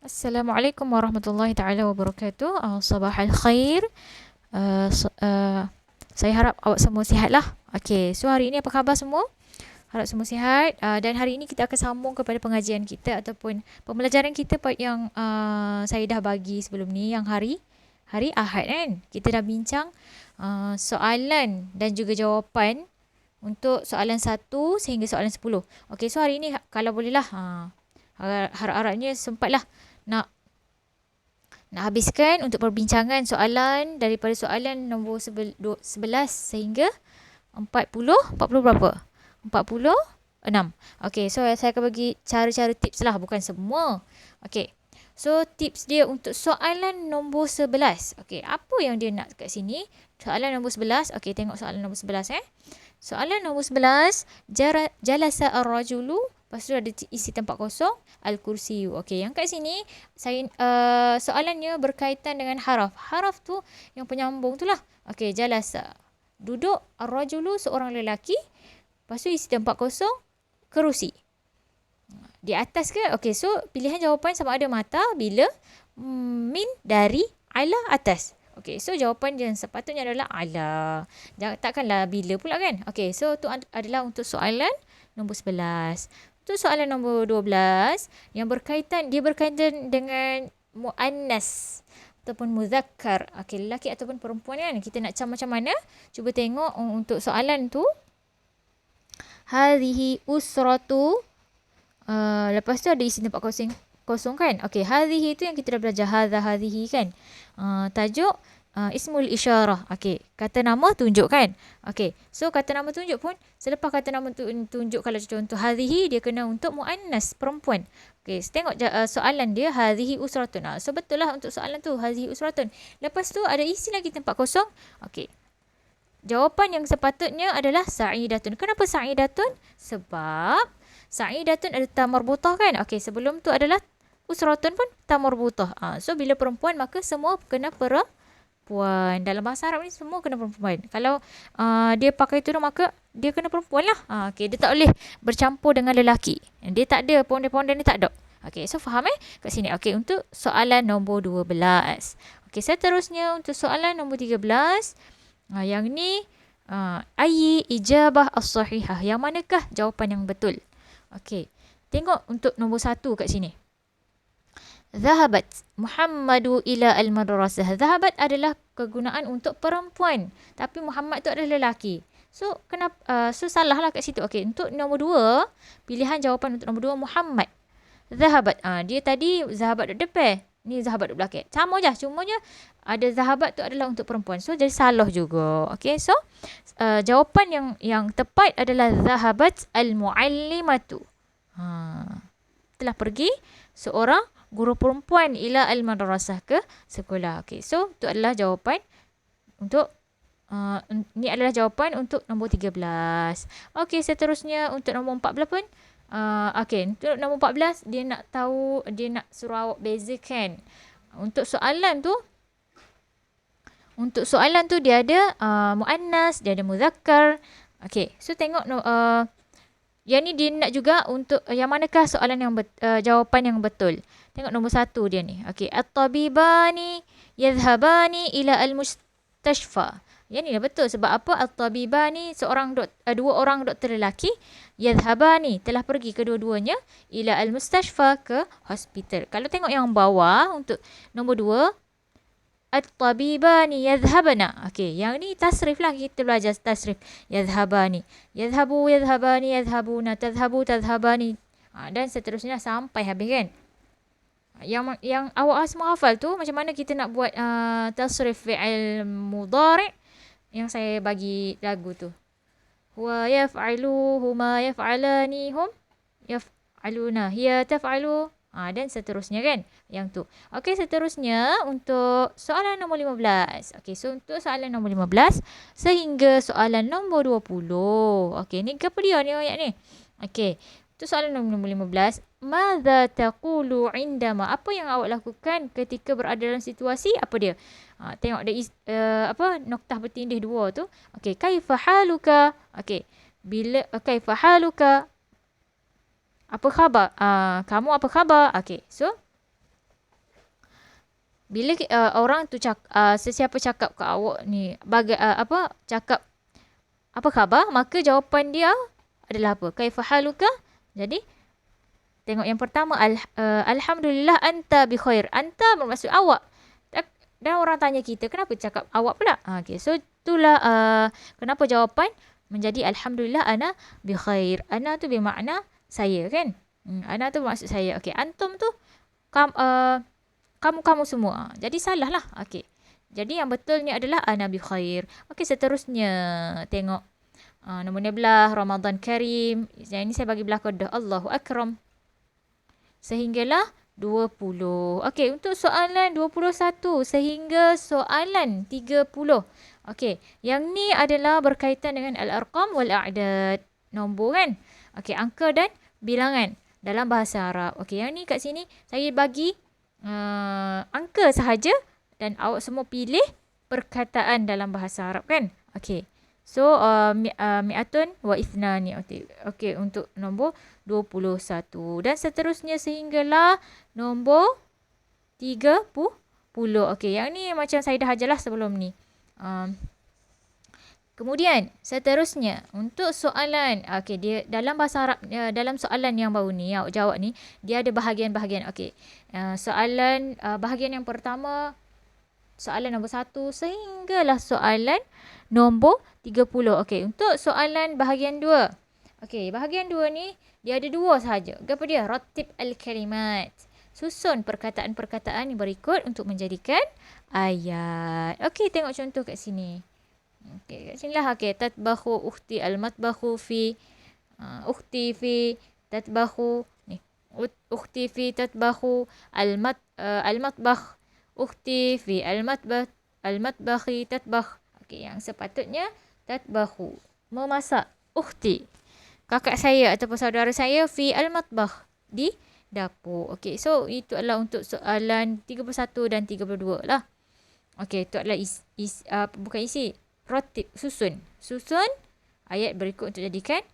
Assalamualaikum warahmatullahi taala wabarakatuh. Sabah al-khair. Saya harap awak semua sihat lah. Okey, so hari ini apa khabar semua? Harap semua sihat. Dan hari ini kita akan sambung kepada pengajian kita ataupun pembelajaran kita yang saya dah bagi sebelum ni, yang hari Ahad kan. Kita dah bincang soalan dan juga jawapan untuk soalan 1 sehingga soalan 10. Okey, so hari ini kalau bolehlah, harap-harapnya sempatlah nak nak habiskan untuk perbincangan soalan daripada soalan nombor 11 sehingga 40 berapa? 46. Okey, so saya akan bagi cara-cara tips lah, bukan semua. Okey. So tips dia untuk soalan nombor 11. Okey, apa yang dia nak kat sini? Soalan nombor 11. Okey, tengok soalan nombor 11 Soalan nombor 11, jalasa ar-rajulu, lepas tu ada isi tempat kosong, al-kursiyu. Okey, yang kat sini saya soalannya berkaitan dengan haraf. Haraf tu yang penyambung tu lah. Okey, jalasa. Duduk ar-rajulu, seorang lelaki. Lepas tu isi tempat kosong, kerusi. Di atas ke? Okey, so pilihan jawapan sama ada mata, bila, min, dari, ala, atas. Okey, so jawapan yang sepatutnya adalah ala. Takkanlah bila pula kan? Okey, so tu adalah untuk soalan nombor 11. Untuk soalan nombor 12 yang berkaitan dengan muannas ataupun muzakkar. Okey, lelaki ataupun perempuan kan. Kita nak macam mana? Cuba tengok untuk soalan tu. Hadhihi usratu. Lepas tu ada isi tempat kosong kan. Okey, hadhihi tu yang kita dah belajar, hadhihi kan. Tajuk ismul isyarah. Okey, kata nama tunjuk kan. Okey, so kata nama tunjuk pun selepas kata nama tunjuk, kalau contoh hadhihi, dia kena untuk muannas, perempuan. Okey, tengok soalan dia, hadhihi usratun. So betul lah untuk soalan tu, hadhihi usratun. Lepas tu ada isi lagi tempat kosong. Okey, jawapan yang sepatutnya adalah sa'idatun. Kenapa sa'idatun? Sebab sa'idatun ada ta marbutah kan. Okey, sebelum tu adalah usratun pun ta marbutah. So bila perempuan maka semua kena perempuan. Dalam bahasa Arab ni semua kena perempuan. Kalau dia pakai tudung maka dia kena perempuan lah. Okey, dia tak boleh bercampur dengan lelaki. Dia tak ada, pondan-pondan ni tak ada. Okey, so faham kat sini. Okey, untuk soalan nombor 12. Okey, seterusnya untuk soalan nombor 13. Yang ni ayyi ijabah as-sahihah. Yang manakah jawapan yang betul? Okey, tengok untuk nombor 1 kat sini. Zahabat Muhammadu ila al-madrasah. Zahabat adalah kegunaan untuk perempuan, tapi Muhammad tu adalah lelaki. So kenapa salah lah kat situ. Okey, untuk nombor 2, pilihan jawapan untuk nombor 2 Muhammad. Zahabat. Dia tadi zahabat duduk depan, ni zahabat duduk belakang. Sama je, cumanya ada zahabat tu adalah untuk perempuan. So jadi salah juga. Okey, so jawapan yang tepat adalah zahabat al-muallimatu. Telah pergi seorang guru perempuan ila al-madrasah, ke sekolah. Okey, so itu adalah jawapan untuk ni adalah jawapan untuk nombor 13. Okey, seterusnya untuk nombor 14 pun okey, untuk nombor 14 dia nak tahu, dia nak suruh awak bezakan. Untuk soalan tu dia ada muannas, dia ada muzakkar. Okey, so tengok yang ni dia nak juga untuk yang manakah soalan yang jawapan yang betul. Tengok nombor 1 dia ni. Okey, at-tabibani yadhhabani ila al-mustashfa. Yang ni dah betul. Sebab apa? At-tabibani, dua orang doktor lelaki, yadhhabani telah pergi kedua-duanya ila al-mustashfa, ke hospital. Kalau tengok yang bawah untuk nombor 2, at-tabibani yadhhabana. Okey, yang ni tasrif lah, kita belajar tasrif. Yadhhabani, yadhhabu, yadhhabani, yadhhabuna, tadhhabu, tadhhabani, dan seterusnya sampai habis kan. Yang awak semua hafal tu, macam mana kita nak buat tasrif fi'il mudhari' yang saya bagi lagu tu. Huwa yaf'alu, huma yaf'alani, hum yaf'aluna, hiya taf'alu, dan seterusnya kan. Yang tu. Okey, seterusnya untuk soalan nombor 15. Okey, so untuk soalan nombor 15 sehingga soalan nombor 20. Okey, ni ke apa dia ni ayat ni? Okey, untuk soalan nombor 15. Madza taqulu indama? Apa yang awak lakukan ketika berada dalam situasi apa dia? Tengok ada noktah bertindih 2 tu. Okey, kaifa haluka? Okey, bila kaifa haluka? Apa khabar? Kamu apa khabar? Okey, so bila orang tu sesiapa cakap ke awak ni cakap apa khabar, maka jawapan dia adalah apa? Kaifa haluka? Jadi tengok yang pertama, alhamdulillah anta bi khair. Anta bermaksud awak. Dan orang tanya kita, kenapa cakap awak pula? Okay, so itulah kenapa jawapan menjadi alhamdulillah ana bi khair. Ana tu bermakna saya kan? Ana tu maksud saya. Okay, antum tu kamu semua. Jadi salah lah. Okay. Jadi yang betulnya adalah ana bi khair. Okay, seterusnya tengok nombor 12, Ramadan Karim. Yang ini saya bagi belah kode Allahu Akram. Sehinggalah 20. Okey, untuk soalan 21 sehingga soalan 30. Okey, yang ni adalah berkaitan dengan al-arqam wal a'dad. Nombor kan? Okey, angka dan bilangan dalam bahasa Arab. Okey, yang ni kat sini saya bagi angka sahaja dan awak semua pilih perkataan dalam bahasa Arab kan? Okey. So, mi'atun wa ithnani. Okey, untuk nombor 21. Dan seterusnya sehinggalah nombor 30. Okey, yang ni macam saya dah ajarlah sebelum ni. Kemudian, seterusnya untuk soalan. Okey, dia dalam bahasa Arab, dalam soalan yang baru ni, awak jawab ni, dia ada bahagian-bahagian. Okey, soalan bahagian yang pertama, soalan nombor 1 sehinggalah soalan nombor 30. Okey, untuk soalan bahagian 2. Okey, bahagian 2 ni dia ada 2 sahaja. Apa dia? Rattib al-kalimat. Susun perkataan-perkataan yang berikut untuk menjadikan ayat. Okey, tengok contoh kat sini. Okey, kat sini lah. Okey, tatbakhu ukhti al-matbakhu fi ukhti fi tatbakhu ni. Ukhti fi tatbakhu al-matbakh. Ukhti fi al-matbakhi tatbakh. Okey, yang sepatutnya tatbakhu, memasak. Ukhti, kakak saya ataupun saudara saya, fi al-matbakh, di dapur. Okey, so itu adalah untuk soalan 31 dan 32 lah. Okey, itu adalah bukan isi, ratib, susun ayat berikut untuk jadikan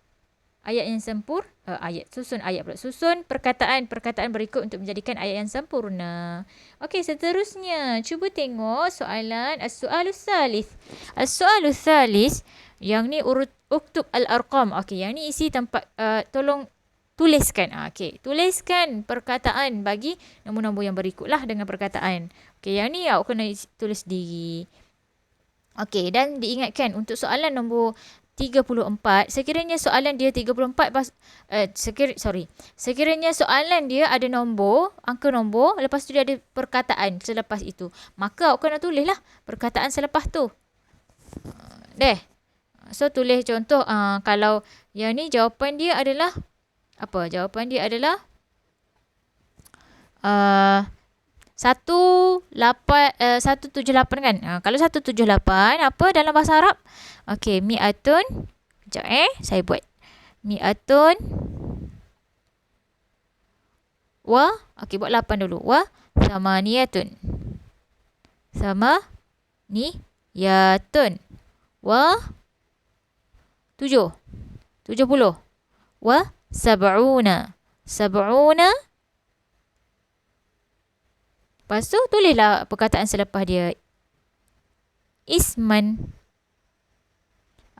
ayat yang susun perkataan berikut untuk menjadikan ayat yang sempurna. Okey, seterusnya cuba tengok soalan as-su'alus salis. As-su'alus salis, yang ni uktub al-arqam. Okey, yang ni isi tempat tolong tuliskan. Okey, tuliskan perkataan bagi nombor-nombor yang berikutlah dengan perkataan. Okey, yang ni awak kena tulis sendiri. Okey, dan diingatkan untuk soalan nombor 34, sekiranya soalan dia 34 sekiranya soalan dia ada angka nombor, lepas tu dia ada perkataan selepas itu, maka awak kena tulislah perkataan selepas tu. So tulis contoh, kalau yang ni jawapan dia adalah apa? Jawapan dia adalah 178 kan. Kalau 178 apa dalam bahasa Arab? Okey, mi'atun. Sekejap saya buat. Mi'atun okey, buat 8 dulu. Samaniyatun. Samaniyatun. 70. Sab'una. Lepas tu tulislah perkataan selepas dia. Isman.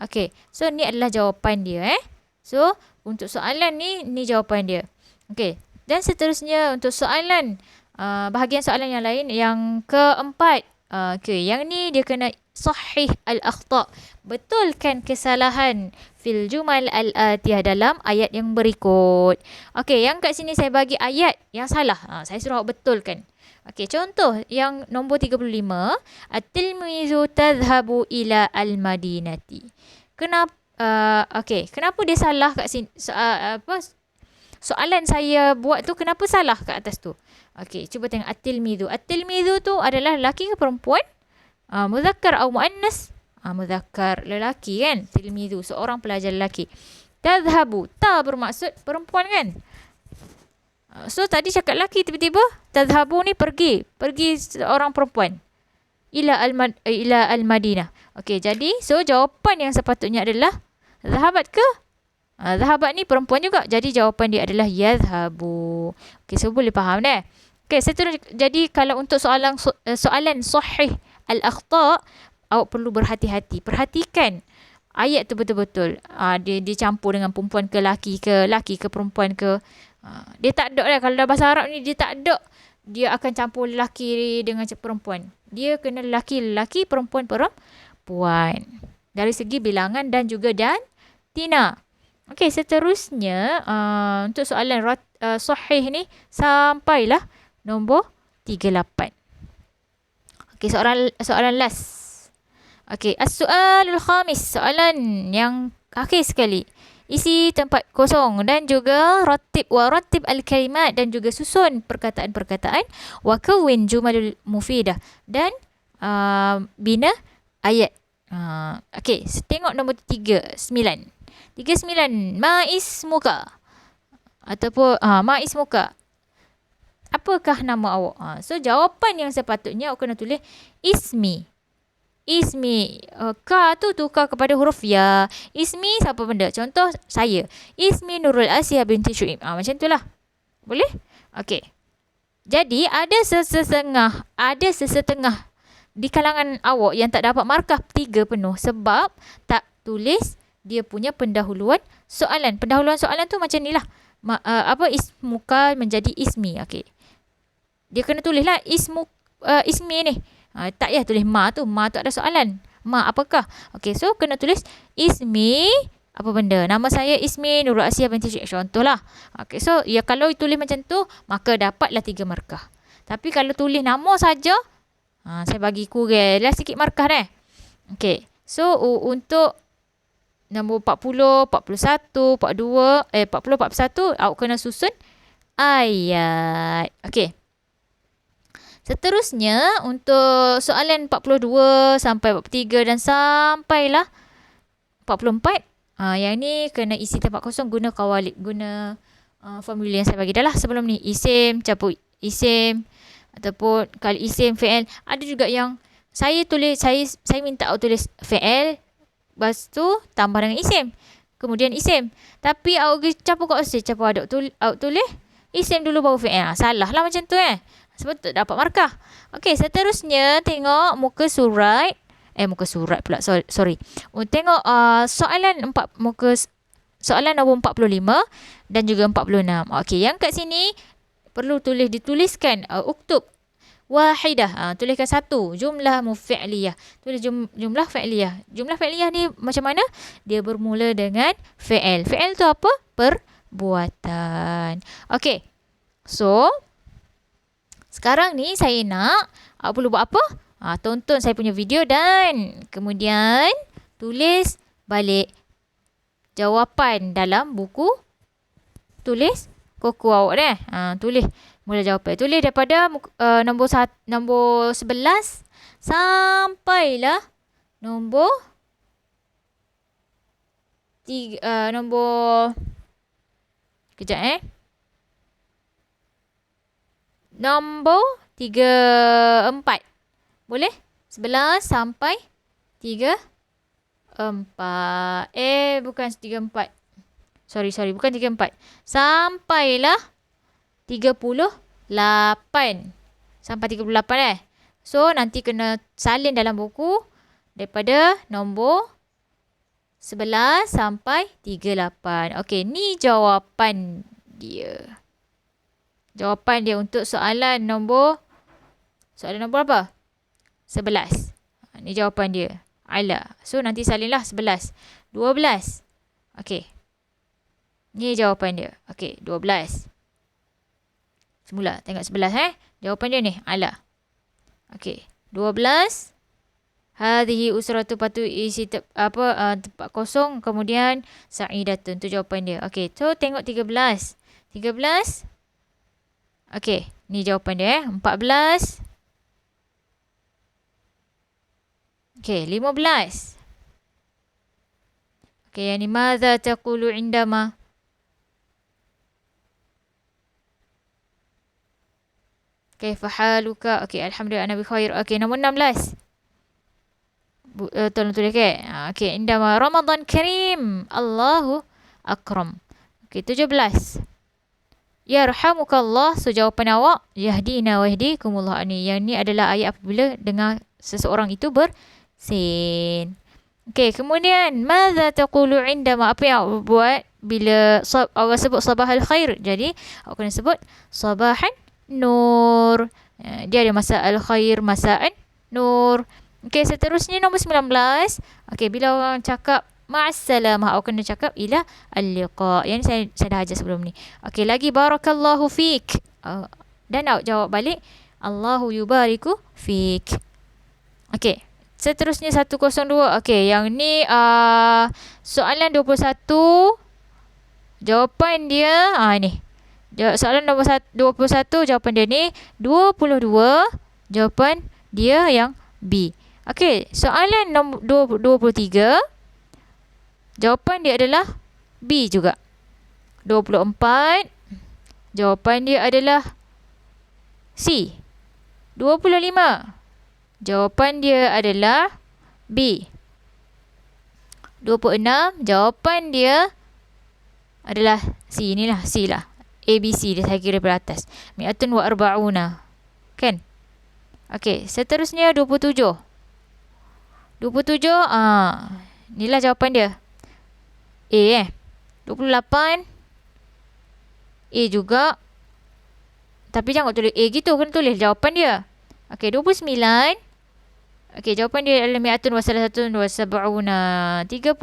Okey, so ni adalah jawapan dia. So untuk soalan ni jawapan dia. Okey, dan seterusnya untuk soalan bahagian soalan yang lain, yang keempat. Okey, yang ni dia kena sahih al-akhta'. Betulkan kesalahan fil jumal al-atiyah, dalam ayat yang berikut. Okey, yang kat sini saya bagi ayat yang salah. Saya suruh awak betulkan. Okey, contoh yang nombor 35, at-tilmizu tadhhabu ila al-madinati. Kenapa dia salah kat sini? Soalan saya buat tu kenapa salah kat atas tu? Okey, cuba tengok at-tilmizu. At-tilmizu tu adalah lelaki ke perempuan? Muzakkar atau muannas? Muzakkar, lelaki kan? Tilmizu, seorang pelajar lelaki. Tadhhabu, ta bermaksud perempuan kan? So tadi cakap lelaki, tiba-tiba tadhhabu ni pergi seorang perempuan. Ila al-Madinah. Okey, jadi so jawapan yang sepatutnya adalah zahabat ke? Zahabat ni perempuan juga. Jadi jawapan dia adalah yadhhabu. Okey, so boleh faham dah. Okey, jadi kalau untuk soalan sahih al-akhta, awak perlu berhati-hati. Perhatikan ayat tu betul-betul. Dia campur dengan perempuan ke laki ke perempuan ke. Dia tak ada lah. Kalau dalam bahasa Arab ni dia tak ada. Dia akan campur lelaki dengan perempuan. Dia kena lelaki, perempuan, perempuan. Dari segi bilangan dan juga tina. Okey, seterusnya untuk soalan sahih ni sampailah nombor 38. Okey, soalan last. Okey, as-su'alul khamis, soalan yang akhir sekali. Isi tempat kosong dan juga ratib al-kalimat dan juga susun perkataan-perkataan, wa kawwin jumalul mufidah dan bina ayat. Okey, tengok nombor 39. 39, ma ismuka ataupun ma ismuka. Apakah nama awak? So jawapan yang sepatutnya awak kena tulis ismi. Ka tu tukar kepada huruf ya. Ismi siapa benda? Contoh saya. Ismi Nurul Asia binti Syuib. Macam tu lah. Boleh? Okey. Jadi ada sesetengah di kalangan awak yang tak dapat markah 3 penuh sebab tak tulis dia punya pendahuluan soalan. Pendahuluan soalan tu macam ni lah. Ismuka menjadi ismi. Okey. Dia kena tulis lah ismi ni. Tak payah tulis ma tu. Ma tu ada soalan. Ma apakah? Okey, so kena tulis ismi apa benda. Nama saya Ismi Nurul Asia binti Syekh. Contoh lah. Okey, so ya kalau tulis macam tu, maka dapatlah 3 markah. Tapi kalau tulis nama saja, saya bagi kurang lah sikit markah dah. Okey, so untuk nombor 40, 41, 42, 40, 41, awak kena susun ayat. Okey. Seterusnya untuk soalan 42 sampai 43 dan sampailah 44. Yang ni kena isi tempat kosong guna kawalib, guna formula yang saya bagi dah lah sebelum ni. Isim, campur isim ataupun kalau isim fi'il. Ada juga yang saya minta awak tulis fi'il, lepas tu tambah dengan isim. Kemudian isim. Tapi awak campur kat usia, campur aduk awak tulis isim dulu baru fi'il. Salah lah macam tu sebab tak dapat markah. Okey, seterusnya tengok muka surat pula. Sorry. Tengok soalan soalan nombor 45 dan juga 46. Okey, yang kat sini perlu dituliskan uktub wahidah. Tuliskan satu jumlah mufi'liyah. Tulis jumlah fi'liyah. Jumlah fi'liyah ni macam mana? Dia bermula dengan fi'il. Fi'il tu apa? Perbuatan. Okey. So sekarang ni saya nak awak perlu buat apa? Tonton saya punya video dan kemudian tulis balik jawapan dalam buku tulis kuku awak dah. Tulis mula jawapan. Tulis daripada nombor 11 sampailah nombor 3 nombor nombor 34. Boleh? 11 sampai 34. Bukan 34. Sorry, bukan 34. Sampailah 38. Sampai 38 So, nanti kena salin dalam buku daripada nombor 11 sampai 38. Okey, ni jawapan dia. Jawapan dia untuk soalan nombor apa? 11. Ni jawapan dia. Ala. So, nanti salinlah 11. 12. Okey. Ni jawapan dia. Okey, 12. Semula tengok 11 Jawapan dia ni. Ala. Okey, 12. Hadhihi usratu patu isi tempat kosong, kemudian sa'idatun. Tu jawapan dia. Okey, so tengok 13. 13. Okey, ni jawapan dia 14. Okey, 15. Okey, yang ni madza taqulu indama. Kaifa haluka? Okey, alhamdulillah ana bi khair. Okey, nombor 16. Tolong tulis okey, indama Ramadan Karim. Allahu akram. Okey, 17. Yarhamukallah. So jawapan awak yahdina wa yahdikumullah. Yang ni adalah ayat apabila dengar seseorang itu bersin. Okey, kemudian madza taqulu indama, apa yang awak buat bila awak sebut sabahal khair? Jadi awak kena sebut sabahan nur. Dia ada masa al khair, masaan nur. Okey, seterusnya nombor 19. Okey, bila orang cakap ma'assalamah, awak kena cakap ila al-liqa. Yang ni saya dah ajar sebelum ni. Okey, lagi barakallahu fik. Dan awak jawab balik Allahu yubariku fik. Okey, seterusnya 102. Okey, yang ni soalan 21. Jawapan dia ni. Soalan nombor 21, jawapan dia ni. 22, jawapan dia yang B. Okey, soalan nombor 23, jawapan dia adalah B juga. 24, jawapan dia adalah C. 25, jawapan dia adalah B. 26, jawapan dia adalah C. Inilah C lah. A, B, C dia saya kira beratas. Mi'atun wa arba'una. Kan? Okey, seterusnya 27. 27, inilah jawapan dia. A 28, A juga. Tapi jangan tulis A gitu, kena tulis jawapan dia. Okey, 29. Okey, jawapan dia adalah mi'atun wa salasatun wa sab'una. 30.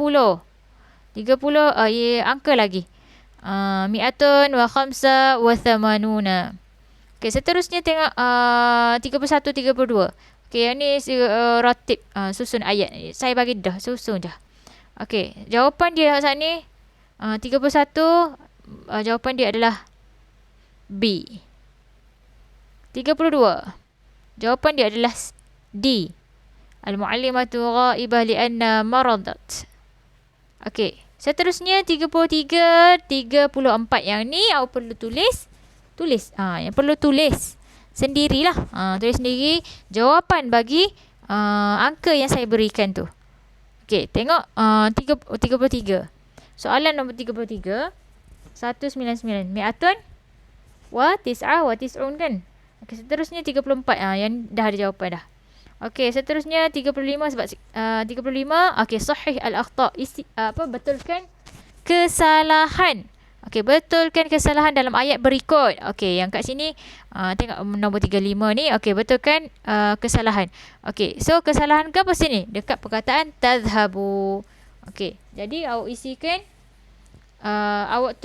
30, angka lagi. Mi'atun wa khamsa wa thamanuna. Okey, seterusnya tengok 31, 32. Okey, yang ni ratib, susun ayat. Saya bagi dah, susun dah. Okey, jawapan dia saat ni 31, jawapan dia adalah B. 32, jawapan dia adalah D. Al-mu'allimatu ghaibah li'anna maradat. Okey, seterusnya 33, 34. Yang ni awak perlu tulis. Yang perlu tulis sendirilah. Tulis sendiri jawapan bagi angka yang saya berikan tu. Okey, tengok 33. Soalan nombor 33. 199. Mi'atun wa tis'ah wa tis'un kan? Okey, seterusnya 34. Yang dah ada jawapan dah. Okey, seterusnya 35 sebab 35. Okey, sahih al-akhta'. Betulkan kesalahan. Okey, betulkan kesalahan dalam ayat berikut. Okey, yang kat sini tengok nombor 35 ni. Okey, betulkan kesalahan. Okey, so kesalahan ke apa sini? Dekat perkataan tadhhabu. Okey, jadi awak isikan awak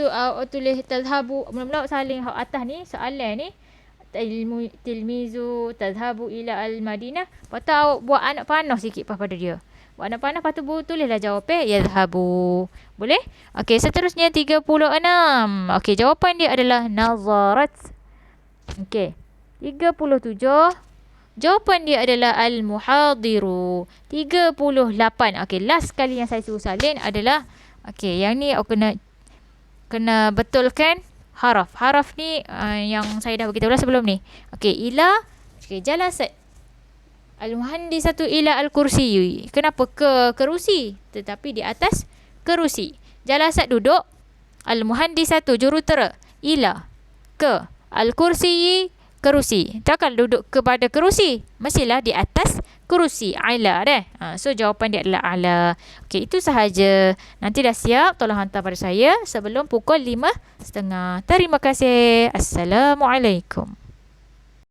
tulis tadhhabu. Mula-mula awak salin atas ni soalan ni. Tilmizu tadhhabu ila al-Madinah. Lepas tu awak buat anak panah sikit pada dia. Buat anak panah, lepas tu tulislah jawabnya yadhhabu. Boleh? Okey, seterusnya 36. Okey, jawapan dia adalah nazarat. Okey, 37. Jawapan dia adalah al-muhadiru. 38. Okey, last kali yang saya suruh salin adalah, okey, yang ni awak kena betulkan haraf. Haraf ni yang saya dah beritahu sebelum ni. Okey, ila. Okey, jalasat al-muhandisatu ila al-kursiyi. Kenapa ke kerusi? Tetapi di atas kerusi. Jalasat duduk. Al-muhandisatu jurutera. Ila ke. Al-kursiyi kerusi. Takkan duduk kepada kerusi. Mestilah di atas kerusi. Ala dah. So jawapan dia adalah ala. Okey, itu sahaja. Nanti dah siap, tolong hantar pada saya sebelum pukul 5.30. Terima kasih. Assalamualaikum.